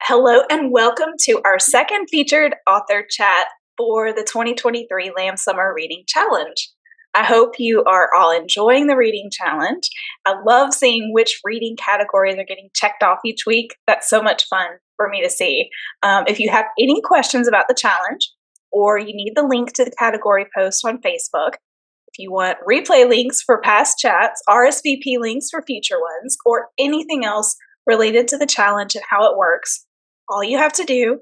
Hello and welcome to our second featured author chat for the 2023 Lamb Summer Reading Challenge. I hope you are all enjoying the reading challenge. I love seeing which reading categories are getting checked off each week. That's so much fun for me to see. If you have any questions about the challenge, or you need the link to the category post on Facebook, if you want replay links for past chats, RSVP links for future ones, or anything else related to the challenge and how it works, all you have to do,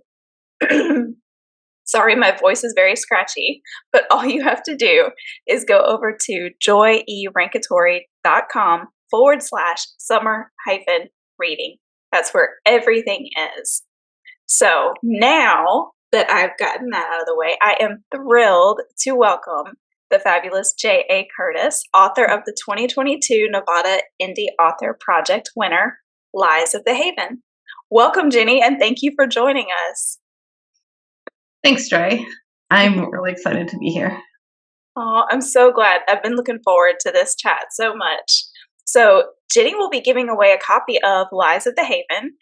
sorry, my voice is very scratchy, but all you have to do is go over to joyerankatory.com/summer reading. That's where everything is. So now that I've gotten that out of the way, I am thrilled to welcome the fabulous J.A. Curtis, author of the 2022 Nevada Indie Author Project winner, Lies of the Haven. Welcome, Jenny, and thank you for joining us. Thanks, Joy. I'm really excited to be here. Oh, I'm so glad. I've been looking forward to this chat so much. So Jenny will be giving away a copy of Lies of the Haven.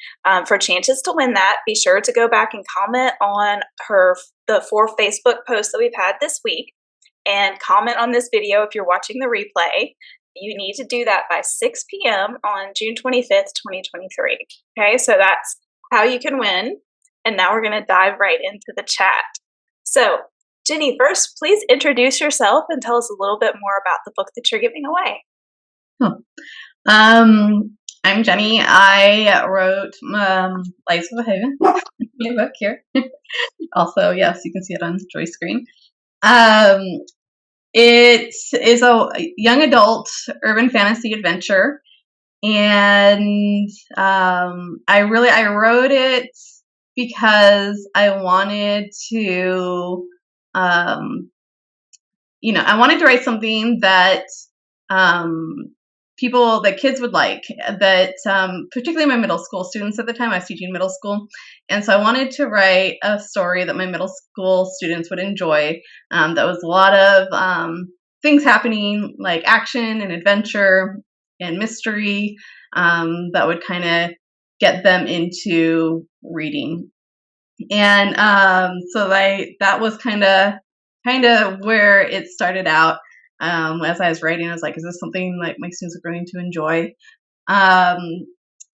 For chances to win that, be sure to go back and comment on the 4 Facebook posts that we've had this week, and comment on this video if you're watching the replay. You need to do that by 6 p.m. on June 25th, 2023. Okay, so that's how you can win. And now we're going to dive right into the chat. So, Jenny, first, please introduce yourself and tell us a little bit more about the book that you're giving away. I'm Jenny. I wrote Lies of the Haven, my book here. Also, yes, you can see it on Joy's screen. It is a young adult urban fantasy adventure, and I wrote it because I wanted to, I wanted to write something that kids would like, that particularly my middle school students at the time. I was teaching middle school, and so I wanted to write a story that my middle school students would enjoy. That was a lot of things happening, like action and adventure and mystery, that would kind of get them into reading. And so that was kind of where it started out. As I was writing, I was like, is this something like my students are going to enjoy?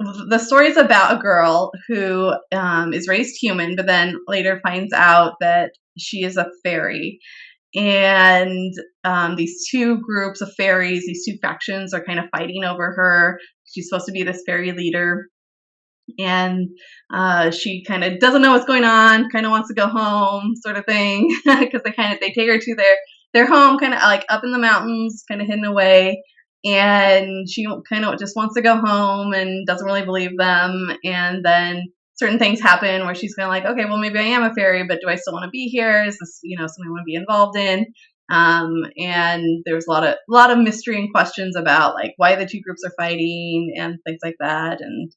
The story is about a girl who is raised human, but then later finds out that she is a fairy. And these two groups of fairies, these two factions, are kind of fighting over her. She's supposed to be this fairy leader, and she kind of doesn't know what's going on, kind of wants to go home, sort of thing, because they take her to their home, kind of like up in the mountains, kind of hidden away, and she kind of just wants to go home and doesn't really believe them. And then certain things happen where she's kind of like, okay, well, maybe I am a fairy, but do I still want to be here? Is this something I want to be involved in? And there's a lot of mystery and questions about like why the two groups are fighting and things like that. And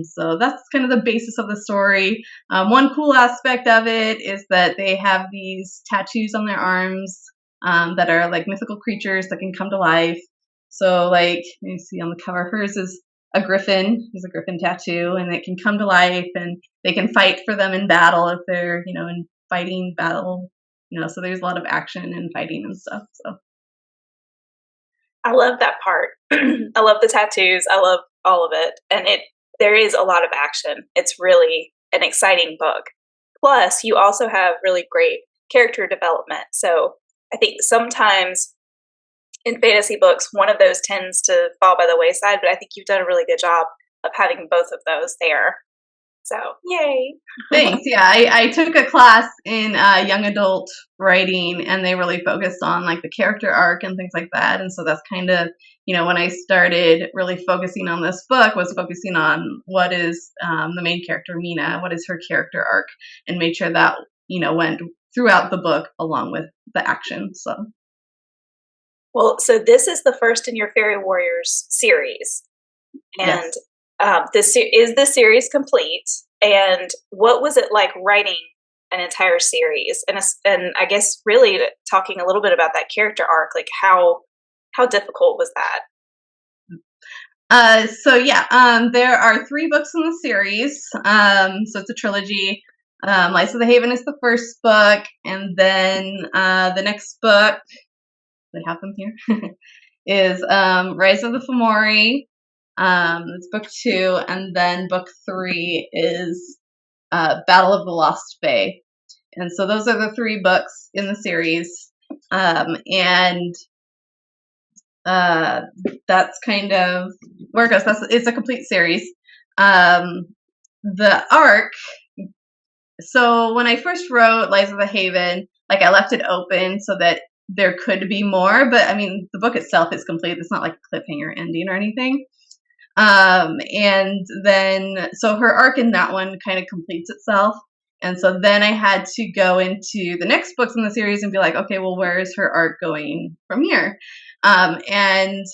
so that's kind of the basis of the story. One cool aspect of it is that they have these tattoos on their arms that are like mythical creatures that can come to life. So like you see on the cover, hers is a griffin. There's a griffin tattoo, and it can come to life, and they can fight for them in battle if they're in fighting battle. So there's a lot of action and fighting and stuff. So I love that part. I love the tattoos. I love all of it. And there is a lot of action. It's really an exciting book. Plus, you also have really great character development. So I think sometimes in fantasy books, one of those tends to fall by the wayside, but I think you've done a really good job of having both of those there. So, yay. Thanks. Yeah, I took a class in young adult writing, and they really focused on like the character arc and things like that. And so that's kind of, when I started really focusing on this book, was focusing on what is the main character, Mina, what is her character arc, and made sure that, went throughout the book along with the action. So this is the first in your Fairy Warriors series. And yes. Is the series complete? And what was it like writing an entire series? And I guess really talking a little bit about that character arc, like how difficult was that? So yeah, there are 3 books in the series. So it's a trilogy. Lights of the Haven is the first book, and then the next book, they have them here, is Rise of the Fomori. It's book 2, and then book 3 is Battle of the Lost Fae. And so those are the 3 books in the series. And uh, that's kind of where it goes. It's a complete series. The arc. So when I first wrote Lies of the Haven, like I left it open so that there could be more. But I mean, the book itself is complete. It's not like a cliffhanger ending or anything. And then so her arc in that one kind of completes itself. And so then I had to go into the next books in the series and be like, okay, well, where is her arc going from here? And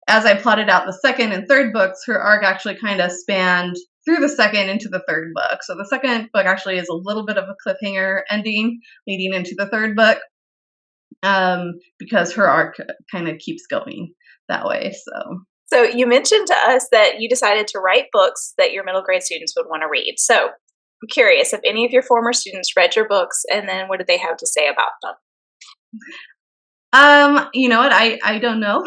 as I plotted out the second and third books, her arc actually kind of spanned through the second into the third book. So the second book actually is a little bit of a cliffhanger ending leading into the third book, because her arc kind of keeps going that way. So you mentioned to us that you decided to write books that your middle grade students would want to read. So I'm curious if any of your former students read your books, and then what did they have to say about them? You know what? I don't know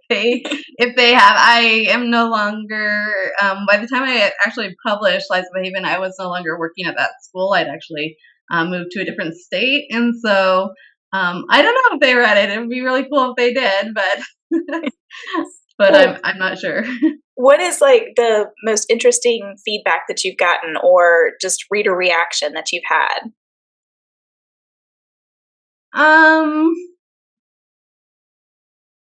if they have. I am no longer. By the time I actually published Lies of the Haven, I was no longer working at that school. I'd actually moved to a different state, and so I don't know if they read it. It would be really cool if they did, but but Well, I'm not sure. what is like the most interesting feedback that you've gotten, or just reader reaction that you've had? um,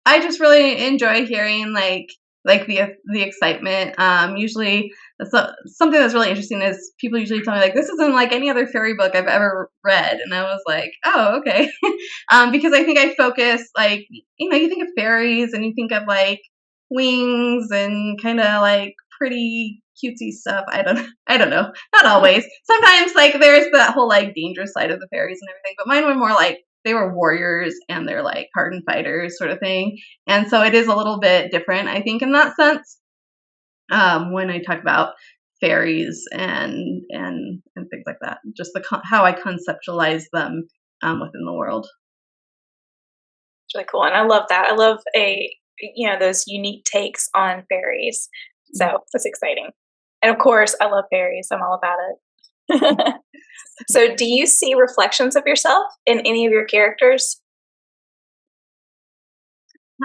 I just really enjoy hearing like the excitement. Usually, something that's really interesting is people usually tell me like this isn't like any other fairy book I've ever read, and I was like, oh, okay, because I think I focus like you think of fairies and you think of like wings and kind of like pretty cutesy stuff. I don't know, not always. Sometimes like there's that whole like dangerous side of the fairies and everything, but mine were more like they were warriors and they're like hardened fighters sort of thing. And so it is a little bit different, I think, in that sense, when I talk about fairies and things like that. Just how I conceptualize them within the world. It's really cool, and I love that. I love those unique takes on fairies. So that's exciting. And of course, I love fairies. I'm all about it. So, do you see reflections of yourself in any of your characters?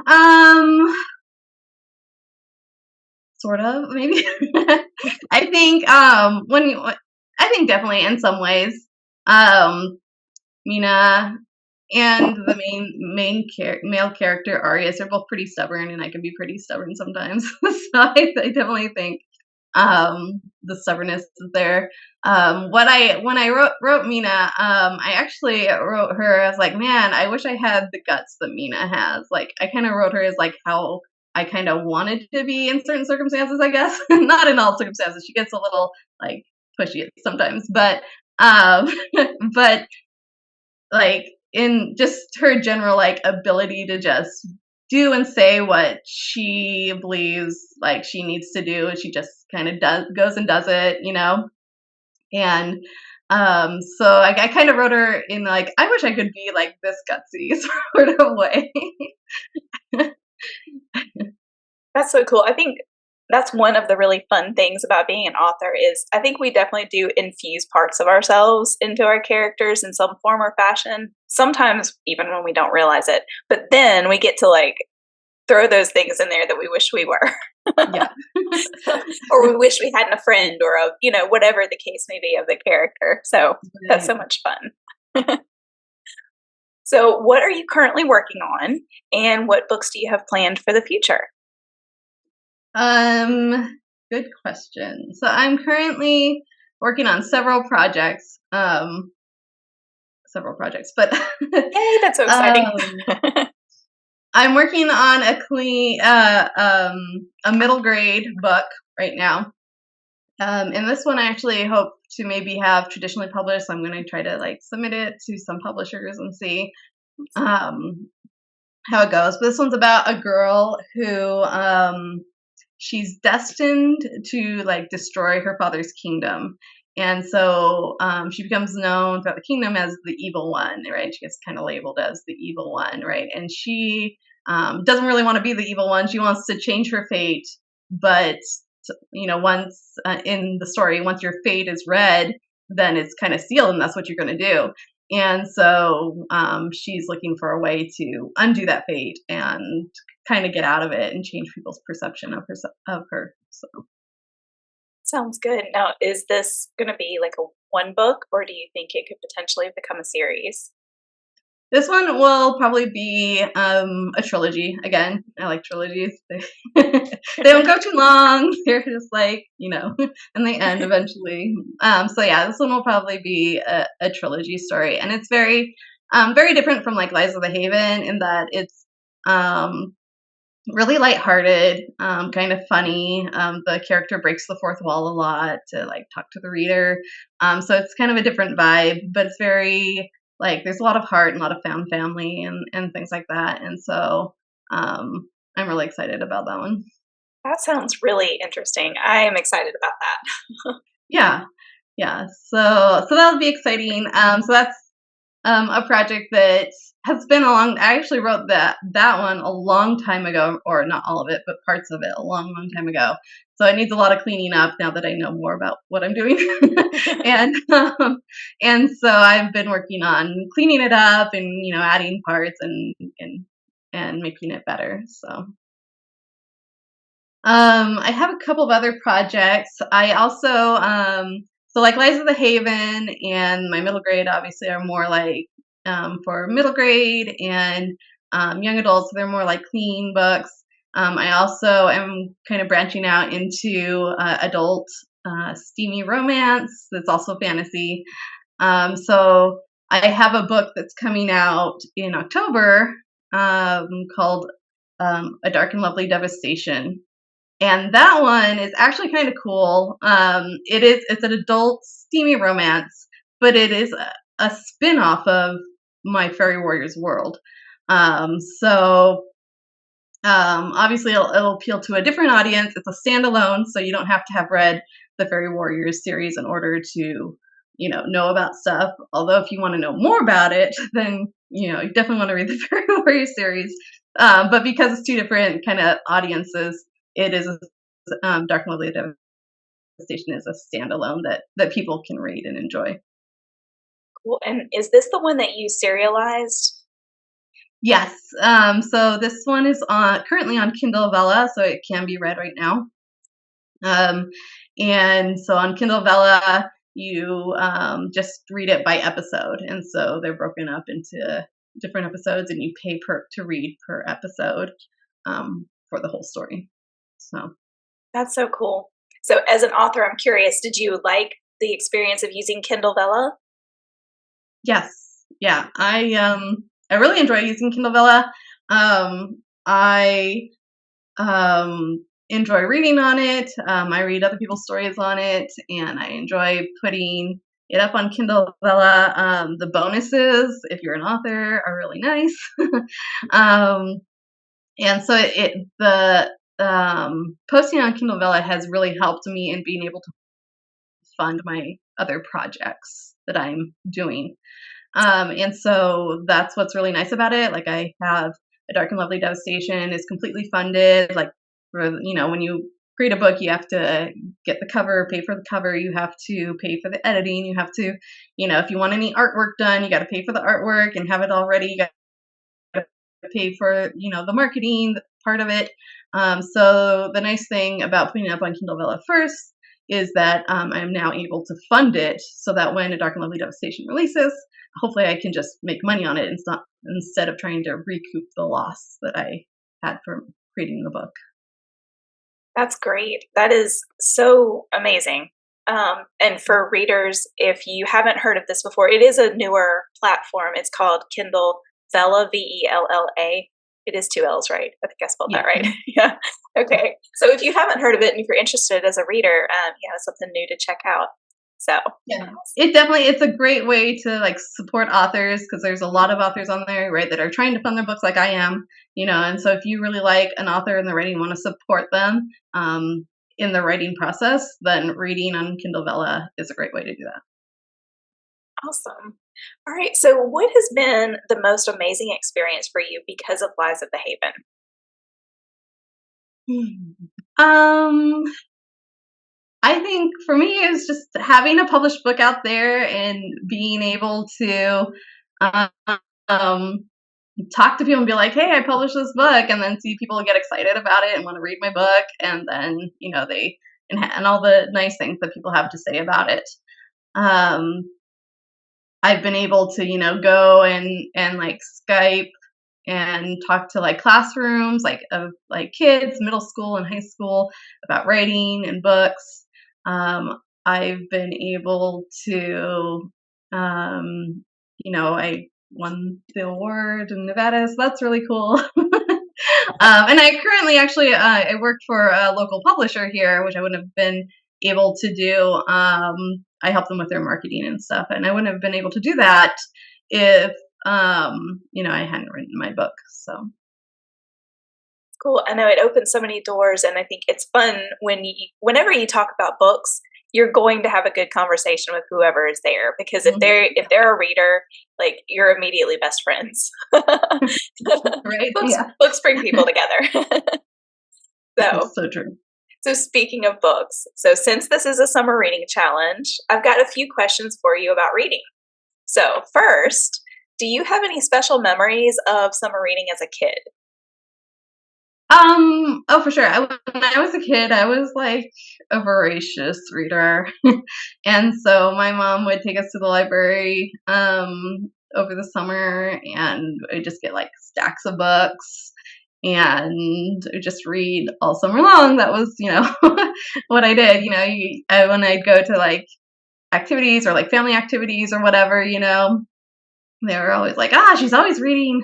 Um, sort of, maybe. I think I think definitely in some ways, um, Mina and the male character Arius are both pretty stubborn, and I can be pretty stubborn sometimes. So I definitely think the stubbornness is there. What I when I wrote Mina, I actually wrote her as like, man, I wish I had the guts that Mina has. Like, I kind of wrote her as like how I kind of wanted to be in certain circumstances, I guess. Not in all circumstances. She gets a little like pushy sometimes, but um, but like in just her general like ability to just do and say what she believes like she needs to do, and she just kind of goes and does it. And so I kind of wrote her in like I wish I could be like this gutsy sort of way. That's so cool. I think that's one of the really fun things about being an author is I think we definitely do infuse parts of ourselves into our characters in some form or fashion. Sometimes even when we don't realize it. But then we get to like throw those things in there that we wish we were. Yeah. Or we wish we had a friend or whatever the case may be of the character. So that's Right. so much fun. So what are you currently working on, and what books do you have planned for the future? Good question. So I'm currently working on several projects, but Yay, that's so exciting. um I'm working on a middle grade book right now. And this one I actually hope to maybe have traditionally published. So I'm going to try to like submit it to some publishers and see um, how it goes. But this one's about a girl who she's destined to like destroy her father's kingdom. And so she becomes known throughout the kingdom as the evil one, right? She gets kind of labeled as the evil one, right? And she doesn't really want to be the evil one. She wants to change her fate, but once in the story, once your fate is read, then it's kind of sealed, and that's what you're going to do. And so she's looking for a way to undo that fate and kind of get out of it and change people's perception of her. So Sounds good. Now, is this going to be like a one book, or do you think it could potentially become a series? this one will probably be a trilogy. Again, I like trilogies. They don't go too long. They're just like, and they end eventually. So yeah, this one will probably be a trilogy story. And it's very different from like Lies of the Haven in that it's um, really lighthearted, kind of funny. The character breaks the fourth wall a lot to like talk to the reader. So it's kind of a different vibe, but it's very like there's a lot of heart and a lot of found family and things like that. And so I'm really excited about that one. That sounds really interesting. I am excited about that. Yeah, yeah. So that'll be exciting. So that's a project that has been a long. I actually wrote that one a long time ago, or not all of it, but parts of it a long time ago. So it needs a lot of cleaning up now that I know more about what I'm doing, and and so I've been working on cleaning it up and adding parts and making it better. So I have a couple of other projects. I also so like Lies of the Haven and my middle grade obviously are more like for middle grade and young adults. They're more like clean books. I also am kind of branching out into adult steamy romance that's also fantasy. So I have a book that's coming out in October called A Dark and Lovely Devastation, and that one is actually kind of cool. It's an adult steamy romance, but it is a spin-off of My Fairy Warriors World. So obviously it'll appeal to a different audience. It's a standalone, so you don't have to have read the Fairy Warriors series in order to know about stuff. Although if you want to know more about it, then you definitely want to read the Fairy Warriors series. But because it's two different kind of audiences, it is Dark and Lovely Devastation is a standalone that people can read and enjoy. Cool. And is this the one that you serialized? Yes. So this one is currently on Kindle Vella, so it can be read right now. And so on Kindle Vella, you just read it by episode, and so they're broken up into different episodes, and you pay to read per episode for the whole story. So That's so cool. So, as an author, I'm curious, did you like the experience of using Kindle Vella? yes, yeah, I really enjoy using Kindle Vella. I enjoy reading on it. I read other people's stories on it, and I enjoy putting it up on Kindle Vella. The bonuses, if you're an author, are really nice. um, and so the posting on Kindle Vella has really helped me in being able to fund my other projects that I'm doing. And so that's what's really nice about it. Like I have A Dark and Lovely Devastation is completely funded. Like for when you create a book, you have to get the cover, pay for the cover. You have to pay for the editing. You have to, if you want any artwork done, you got to pay for the artwork and have it all ready. You got to pay for the marketing part of it. So the nice thing about putting it up on Kindle Vella first is that I'm now able to fund it so that when A Dark and Lovely Devastation releases, hopefully I can just make money on it instead of trying to recoup the loss that I had from creating the book. That's great. That is so amazing. And for readers, if you haven't heard of this before, it is a newer platform. It's called Kindle Vella, Vella. It is two L's, right? I think I spelled Yeah. that right. Yeah. Okay. So if you haven't heard of it and if you're interested as a reader, yeah, it's something new to check out. So, Yeah. It's a great way to like support authors because there's a lot of authors on there, right, that are trying to fund their books like I am, and so if you really like an author and they're writing, want to support them in the writing process, then reading on Kindle Vella is a great way to do that. awesome. All right. So, what has been the most amazing experience for you because of Lies of the Haven? Um, I think for me, it's just having a published book out there and being able to um, talk to people and be like, "Hey, I published this book," and then see people get excited about it and want to read my book, and then they and all the nice things that people have to say about it. Um, I've been able to go and like Skype and talk to like classrooms like of like kids, middle school and high school about writing and books. I've been able to, I won the award in Nevada, so that's really cool. And I currently actually I work for a local publisher here, which I wouldn't have been able to do. I help them with their marketing and stuff, and I wouldn't have been able to do that if I hadn't written my book. So Cool. I know it opens so many doors, and I think it's fun whenever you talk about books, you're going to have a good conversation with whoever is there because if they're a reader, like you're immediately best friends. right, books yeah, books bring people together. so so true. so speaking of books, so since this is a summer reading challenge, I've got a few questions for you about reading. So first, do you have any special memories of summer reading as a kid? Oh, for sure. When I was a kid, I was like a voracious reader, and so my mom would take us to the library over the summer, and I just get like stacks of books and just read all summer long. That was, what I did. When I'd go to like activities or like family activities or whatever, they were always like, she's always reading,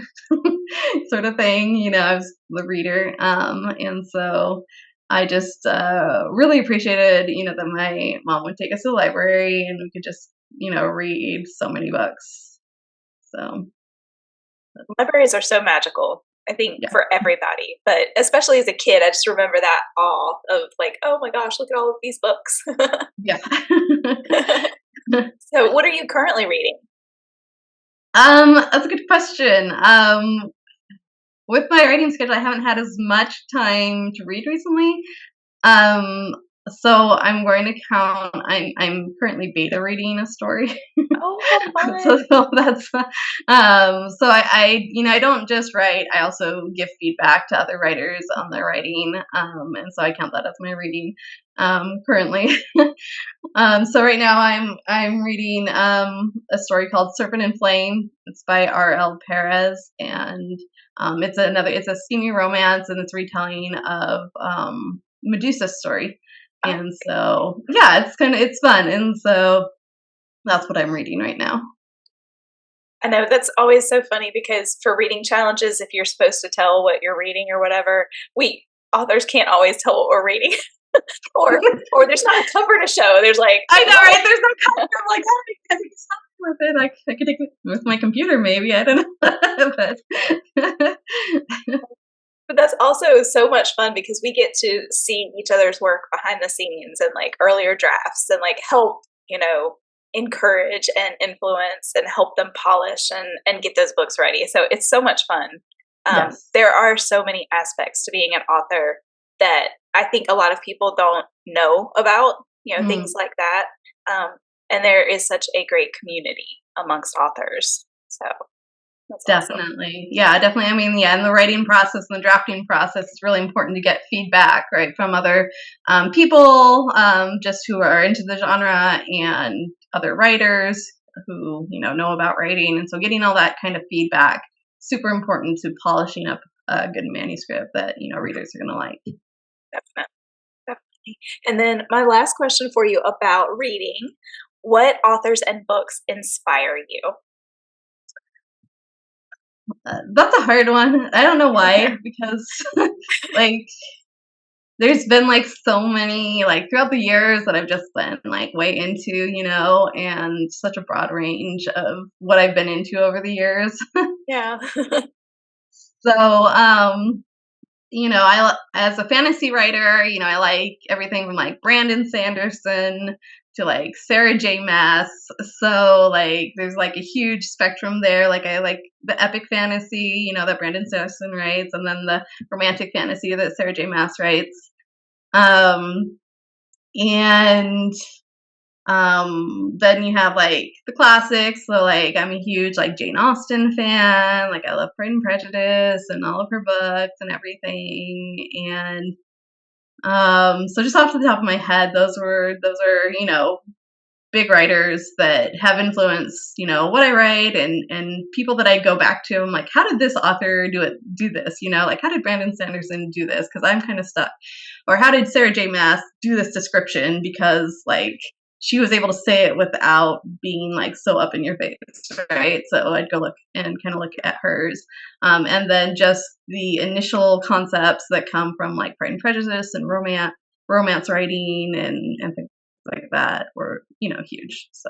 sort of thing. I was the reader. And so I just really appreciated, that my mom would take us to the library and we could just, read so many books. So, Libraries are so magical, I think, yeah. for everybody, but especially as a kid, I just remember that awe of like, "Oh my gosh, look at all of these books." Yeah. So, what are you currently reading? That's a good question. With my writing schedule, I haven't had as much time to read recently. Um, so I'm going to count. I'm currently beta reading a story. Oh, how fun. So that's so I don't just write. I also give feedback to other writers on their writing. And so I count that as my reading currently. So right now I'm reading a story called Serpent and Flame. It's by R.L. Perez, and it's a steamy romance, and it's retelling of Medusa's story. Oh, And so yeah, it's fun, and so that's what I'm reading right now. I know that's always so funny because for reading challenges, if you're supposed to tell what you're reading or whatever, we authors can't always tell what we're reading. or there's not a cover to show. There's like, I know, right? There's no cover. I'm like, oh, I can do something with it. I could take it with my computer, maybe. I don't know. But but that's also so much fun because we get to see each other's work behind the scenes and like earlier drafts and like help, encourage and influence and help them polish and get those books ready. So it's so much fun. yes, There are so many aspects to being an author that I think a lot of people don't know about, mm, things like that. Um, and there is such a great community amongst authors. So that's awesome. definitely. Yeah, definitely. I mean, yeah, in the writing process and the drafting process, it's really important to get feedback, right, from other people just who are into the genre and other writers who know about writing, and so getting all that kind of feedback super important to polishing up a good manuscript that readers are going to like. Definitely. Definitely. And then my last question for you about reading: what authors and books inspire you? That's a hard one. I don't know why, because like there's been like so many like throughout the years that I've just been like way into, and such a broad range of what I've been into over the years. Yeah. So, as a fantasy writer, I like everything from like Brandon Sanderson to like Sarah J. Maas. So like there's like a huge spectrum there. Like I like the epic fantasy, that Brandon Sanderson writes, and then the romantic fantasy that Sarah J. Maas writes. Um, and then you have like the classics. So like I'm a huge like Jane Austen fan. Like I love Pride and Prejudice and all of her books and everything. And so just off the top of my head, those are big writers that have influenced what I write, and people that I go back to. I'm like, how did this author do this? Like how did Brandon Sanderson do this? Because I'm kind of stuck. Or how did Sarah J. Maas do this description? Because like she was able to say it without being like so up in your face, right? So I'd go look and kind of look at hers, and then just the initial concepts that come from like Pride and Prejudice and romance writing and things like that were huge. So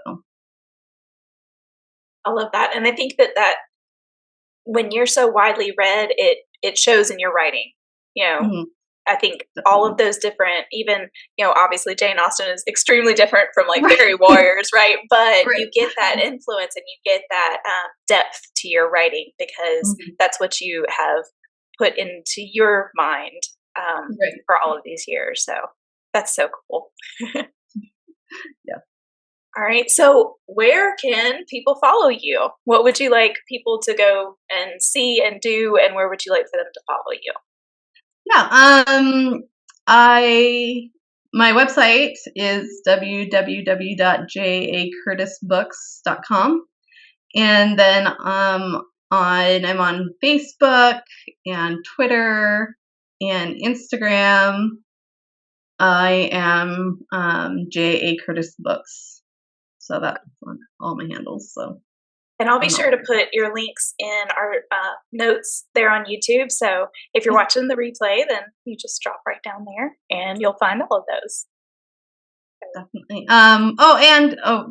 I love that. And I think that when you're so widely read, it shows in your writing. You know, mhm, I think all definitely. of those different, even, obviously Jane Austen is extremely different from like Right. Fairy Warriors, right? But Right. you get that influence and you get that depth to your writing because Mhm. that's what you have put into your mind Right. for all of these years. So that's so cool. Yeah. All right. So, where can people follow you? What would you like people to go and see and do, and where would you like for them to follow you? Yeah. I My website is www.jacurtisbooks.com, and then I'm on Facebook and Twitter and Instagram. I am J.A. Curtis Books. So that's on all my handles. So And I'll be I'm sure all to there. put your links in our notes there on YouTube. So, if you're Yeah, watching the replay, then you just drop right down there and you'll find all of those. definitely.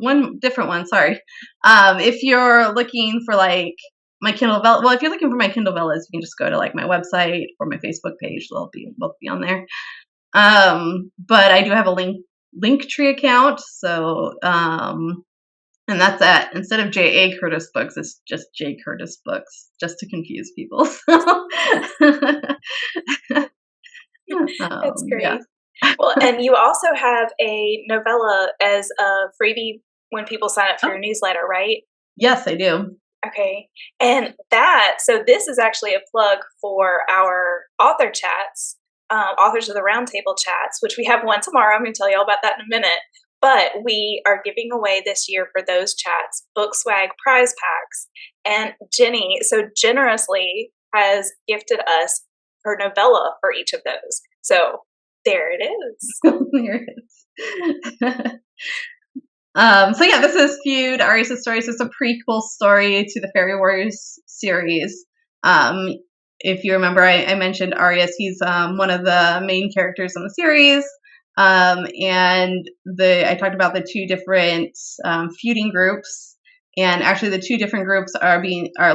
One different one. Sorry. If you're looking for like my Kindle Vella, well, if you're looking for my Kindle Vellas, you can just go to like my website or my Facebook page. They'll be both be on there. But I do have a Linktree account, so and that's at instead of J.A. Curtis Books, it's just J. Curtis Books, just to confuse people. That's Yeah. great. Well, and you also have a novella as a freebie when people sign up for Oh, your newsletter, right? yes, I do. Okay. And so this is actually a plug for our author chats, authors of the roundtable chats, which we have one tomorrow. I'm going to tell you all about that in a minute. But we are giving away this year for those chats book swag prize packs. And Jenny so generously has gifted us her novella for each of those. So there it is. There it is. So yeah, this is Feud, Arias' Stories. It's a prequel story to the Fairy Warriors series. Um, if you remember, I mentioned Arias. He's one of the main characters in the series. And I talked about the two different feuding groups, and actually the two different groups are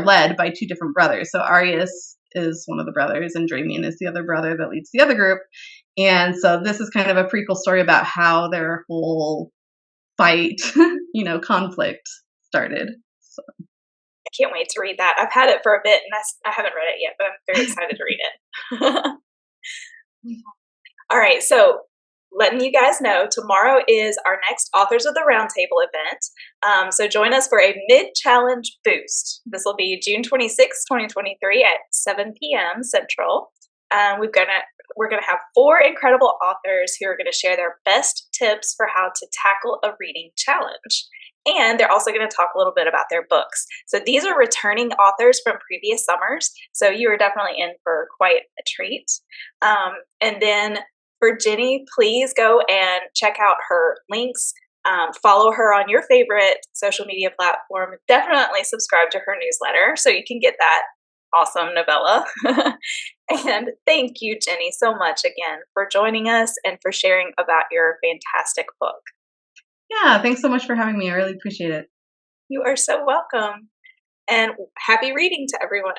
led by two different brothers. So Arias is one of the brothers, and Dramian is the other brother that leads the other group. And so this is kind of a prequel story about how their whole fight, conflict started. So I can't wait to read that. I've had it for a bit and I haven't read it yet, but I'm very excited to read it. All right, so letting you guys know, tomorrow is our next Authors of the Roundtable event. So join us for a mid-challenge boost. This will be June 26, 2023 at 7 p.m. Central. We're gonna have 4 incredible authors who are gonna share their best tips for how to tackle a reading challenge. And they're also going to talk a little bit about their books. So these are returning authors from previous summers. So you are definitely in for quite a treat. And then for Jenny, please go and check out her links. Follow her on your favorite social media platform. Definitely subscribe to her newsletter so you can get that awesome novella. And thank you, Jenny, so much again for joining us and for sharing about your fantastic book. Yeah, thanks so much for having me. I really appreciate it. You are so welcome, and happy reading to everyone.